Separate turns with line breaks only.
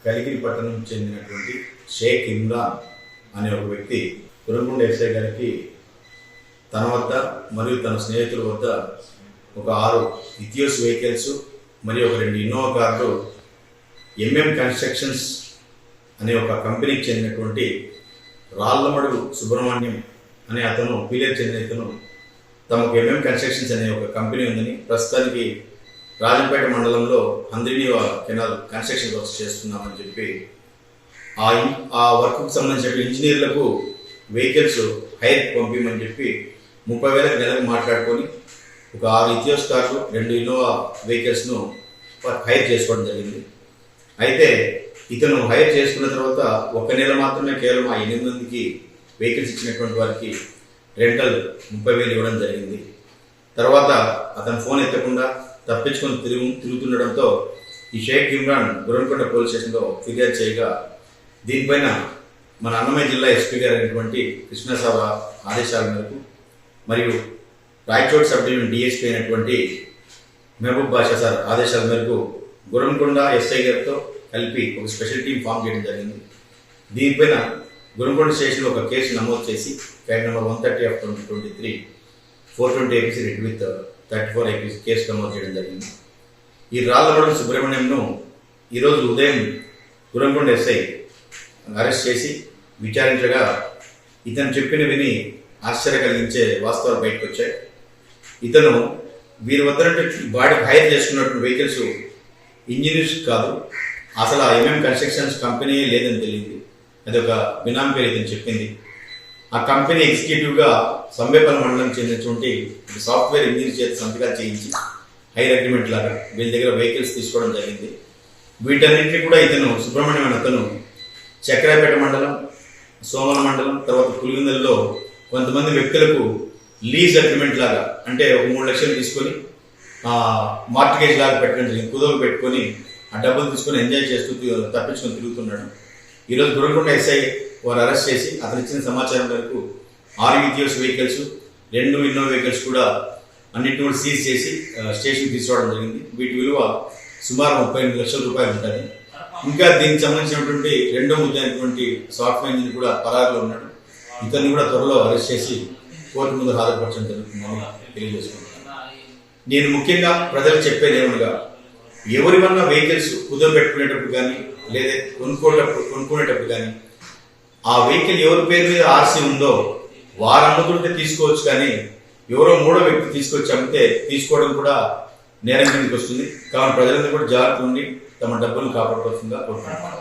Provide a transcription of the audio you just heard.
కలిగిరి పట్టణం చెందినటువంటి షేక్ ఇమ్రాన్ అనే ఒక వ్యక్తి గురంకొండ ఎస్ఐ గారికి తన వద్ద మరియు తన స్నేహితుల వద్ద ఒక 6 ఇథియోస్ వెహికల్స్ మరియు ఒక 2 ఇన్నోవా కార్లు ఎంఎం కన్స్ట్రక్షన్స్ అనే ఒక కంపెనీకి చెందినటువంటి రాళ్లమడుగు సుబ్రహ్మణ్యం అనే అతను పీలేరు చెందిన ఇతను తమకు ఎంఎం కన్స్ట్రక్షన్స్ అనే ఒక కంపెనీ ఉందని ప్రస్తుతానికి రాజంపేట మండలంలో హంద్రిని కెనాల్ కన్స్ట్రక్షన్ వర్క్స్ చేస్తున్నామని చెప్పి ఆ వర్క్కు సంబంధించిన ఇంజనీర్లకు వెహికల్స్ హైర్ పంపించమని చెప్పి 30,000 నెలకు మాట్లాడుకొని ఒక 6 ఇథియోస్ కార్లు 2 ఇన్నోవా వెహికల్స్ను హైర్ చేసుకోవడం జరిగింది. అయితే ఇతను హైర్ చేసుకున్న తర్వాత 1 నెల మాత్రమే కేవలం ఆ 8 మందికి వెహికల్స్ ఇచ్చినటువంటి వారికి రెంటల్ 30,000 ఇవ్వడం జరిగింది. తర్వాత అతను ఫోన్ ఎత్తకుండా తప్పించుకొని తిరుగుతుండడంతో ఈ షేక్ ఇమ్రాన్ గురంకొండ పోలీస్ స్టేషన్లో ఫిర్యాదు చేయగా దీనిపైన మన అన్నమయ్య జిల్లా ఎస్పీ గారు అయినటువంటి కృష్ణసాబ ఆదేశాల మేరకు మరియు రాయచోట్ సబ్ డివిజన్ డిఎస్పీ అయినటువంటి మహబూబ్ బాషా సార్ ఆదేశాల మేరకు గురంకొండ ఎస్ఐ గారితో కలిపి ఒక స్పెషల్ టీం ఫామ్ చేయడం జరిగింది. దీనిపైన గురంకొండ స్టేషన్లో ఒక కేసు నమోదు చేసి fact number 130/2023 420 APC red with 34 APC case నమోదు చేయడం జరిగింది. ఈ రాళ్లమడుగు సుబ్రహ్మణ్యంను ఈరోజు ఉదయం గురంకొండ ఎస్ఐ అరెస్ట్ చేసి విచారించగా ఇతను చెప్పిన విని ఆశ్చర్య కలిగించే వాస్తవాలు బయటకు వచ్చాయి. ఇతను వీరి వద్ద వాడికి హైర్ చేసుకున్నటువంటి వెహికల్స్ ఇంజనీర్స్ కాదు, అసలు ఆ ఎంఎం కన్స్ట్రక్షన్స్ కంపెనీ లేదని తెలియదు. అది ఒక బినామీ పేరు ఇతను చెప్పింది. ఆ కంపెనీ ఎగ్జిక్యూటివ్గా సంబేపల్లి మండలం చెందినటువంటి సాఫ్ట్వేర్ ఇంజనీర్ చేతి సంతకాలు చేయించి హైర్ అగ్రిమెంట్ లాగా వీళ్ళ దగ్గర వెహికల్స్ తీసుకోవడం జరిగింది. వీటన్నింటినీ కూడా ఇతను సుబ్రహ్మణ్యం అనే అతను చక్రాపేట మండలం, సోమల మండలం, తర్వాత పులివెందులలో కొంతమంది వ్యక్తులకు లీజ్ అగ్రిమెంట్ లాగా అంటే ఒక 3 లక్షలు తీసుకొని మార్టిగేజ్ లాగా పెట్టడం జరిగింది. కుదవ పెట్టుకొని ఆ డబ్బులు తీసుకొని ఎంజాయ్ చేస్తూ తప్పించుకొని తిరుగుతున్నాడు. ఈరోజు గురంకొండ ఎస్ఐ వారు అరెస్ట్ చేసి అతను ఇచ్చిన సమాచారం మేరకు 6 ఇథియోస్ వెహికల్స్ 2 ఇన్నోవా వెహికల్స్ కూడా అన్నింటిని కూడా సీజ్ చేసి స్టేషన్కి తీసుకోవడం జరిగింది. వీటి విలువ సుమారు 38 లక్షల రూపాయలు ఉంటుంది. ఇంకా దీనికి సంబంధించినటువంటి 2వ ముద్ద అయినటువంటి సాఫ్ట్వేర్ ఇంజనీర్ కూడా పరారులో ఉన్నాడు. ఇతన్ని కూడా త్వరలో అరెస్ట్ చేసి కోర్టు ముందు హాజరుపరచడం జరుగుతుందని తెలియజేసుకుంటున్నాను. నేను ముఖ్యంగా ప్రజలకు చెప్పేది ఏమనగా ఎవరి వల్ల వెహికల్స్ కుదువ పెట్టుకునేటప్పుడు కానీ లేదా కొనుక్కునేటప్పుడు కానీ ఆ వెహికల్ ఎవరి పేరు మీద ఆర్సీ ఉందో వారు అమ్ముతుంటే తీసుకోవచ్చు, కానీ ఎవరో 3వ వ్యక్తి తీసుకొచ్చి అమ్మితే తీసుకోవడం కూడా నేరం కిందకి వస్తుంది. కాబట్టి ప్రజలందరూ కూడా జాగ్రత్త ఉండి తమ డబ్బులను కాపాడుకోవాల్సిందిగా కోరుకుంటున్నాను.